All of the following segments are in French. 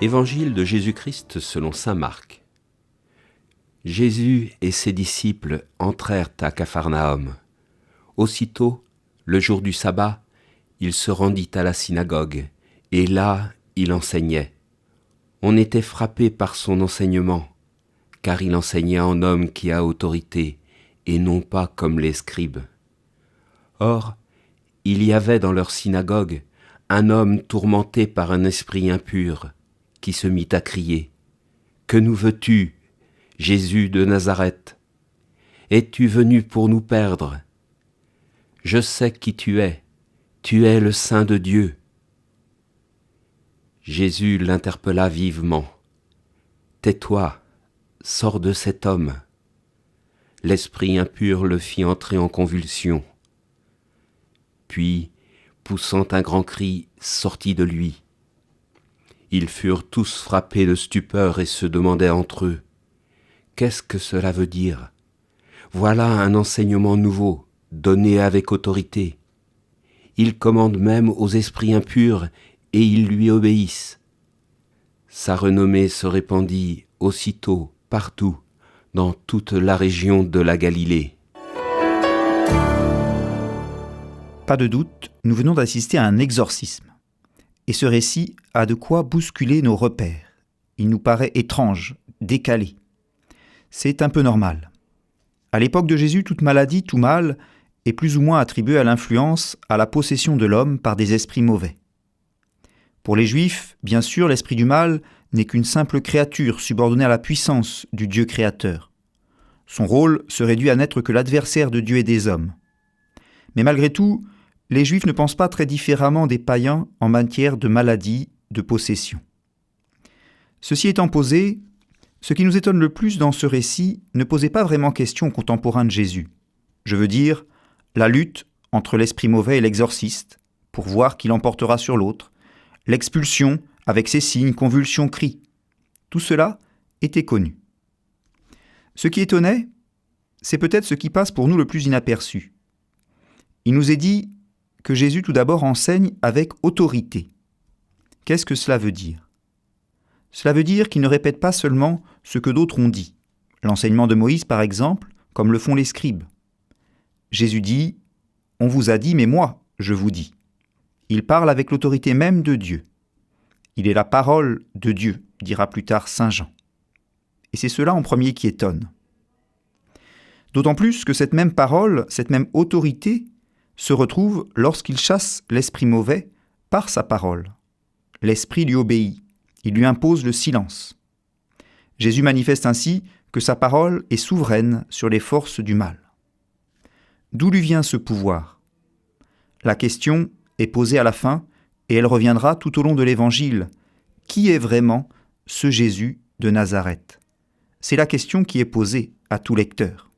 Évangile de Jésus-Christ selon saint Marc. Jésus et ses disciples entrèrent à Capharnaüm. Aussitôt, le jour du sabbat, il se rendit à la synagogue, et là, il enseignait. On était frappé par son enseignement, car il enseignait en homme qui a autorité, et non pas comme les scribes. Or, il y avait dans leur synagogue un homme tourmenté par un esprit impur, qui se mit à crier « Que nous veux-tu, Jésus de Nazareth? Es-tu venu pour nous perdre? Je sais qui tu es le Saint de Dieu. » Jésus l'interpella vivement. « Tais-toi, sors de cet homme. » L'esprit impur le fit entrer en convulsion. Puis, poussant un grand cri, sortit de lui. Ils furent tous frappés de stupeur et se demandaient entre eux « Qu'est-ce que cela veut dire? Voilà un enseignement nouveau, donné avec autorité. Il commande même aux esprits impurs et ils lui obéissent. » Sa renommée se répandit aussitôt, partout, dans toute la région de la Galilée. Pas de doute, nous venons d'assister à un exorcisme. Et ce récit a de quoi bousculer nos repères. Il nous paraît étrange, décalé. C'est un peu normal. À l'époque de Jésus, toute maladie, tout mal est plus ou moins attribué à l'influence, à la possession de l'homme par des esprits mauvais. Pour les Juifs, bien sûr, l'esprit du mal n'est qu'une simple créature subordonnée à la puissance du Dieu créateur. Son rôle se réduit à n'être que l'adversaire de Dieu et des hommes. Mais malgré tout, les Juifs ne pensent pas très différemment des païens en matière de maladie, de possession. Ceci étant posé, ce qui nous étonne le plus dans ce récit ne posait pas vraiment question aux contemporains de Jésus. Je veux dire, la lutte entre l'esprit mauvais et l'exorciste, pour voir qui l'emportera sur l'autre, l'expulsion avec ses signes, convulsions, cris. Tout cela était connu. Ce qui étonnait, c'est peut-être ce qui passe pour nous le plus inaperçu. Il nous est dit que Jésus tout d'abord enseigne avec autorité. Qu'est-ce que cela veut dire? Cela veut dire qu'il ne répète pas seulement ce que d'autres ont dit. L'enseignement de Moïse, par exemple, comme le font les scribes. Jésus dit « On vous a dit, mais moi, je vous dis ». Il parle avec l'autorité même de Dieu. Il est la parole de Dieu, dira plus tard saint Jean. Et c'est cela en premier qui étonne. D'autant plus que cette même parole, cette même autorité, se retrouve lorsqu'il chasse l'esprit mauvais par sa parole. L'esprit lui obéit, il lui impose le silence. Jésus manifeste ainsi que sa parole est souveraine sur les forces du mal. D'où lui vient ce pouvoir? La question est posée à la fin et elle reviendra tout au long de l'Évangile. Qui est vraiment ce Jésus de Nazareth? C'est la question qui est posée à tout lecteur.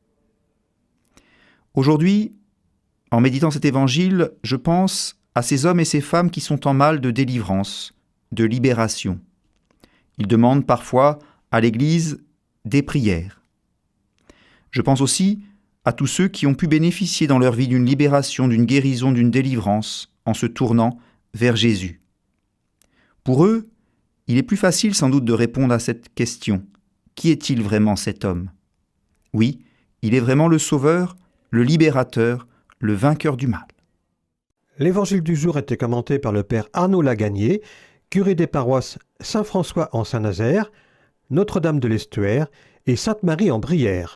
Aujourd'hui, en méditant cet évangile, je pense à ces hommes et ces femmes qui sont en mal de délivrance, de libération. Ils demandent parfois à l'Église des prières. Je pense aussi à tous ceux qui ont pu bénéficier dans leur vie d'une libération, d'une guérison, d'une délivrance, en se tournant vers Jésus. Pour eux, il est plus facile sans doute de répondre à cette question. Qui est-il vraiment cet homme? Oui, il est vraiment le Sauveur, le Libérateur, le vainqueur du mal. L'évangile du jour était commenté par le père Arnaud Lagagné, curé des paroisses Saint-François en Saint-Nazaire, Notre-Dame de l'Estuaire et Sainte-Marie en Brière.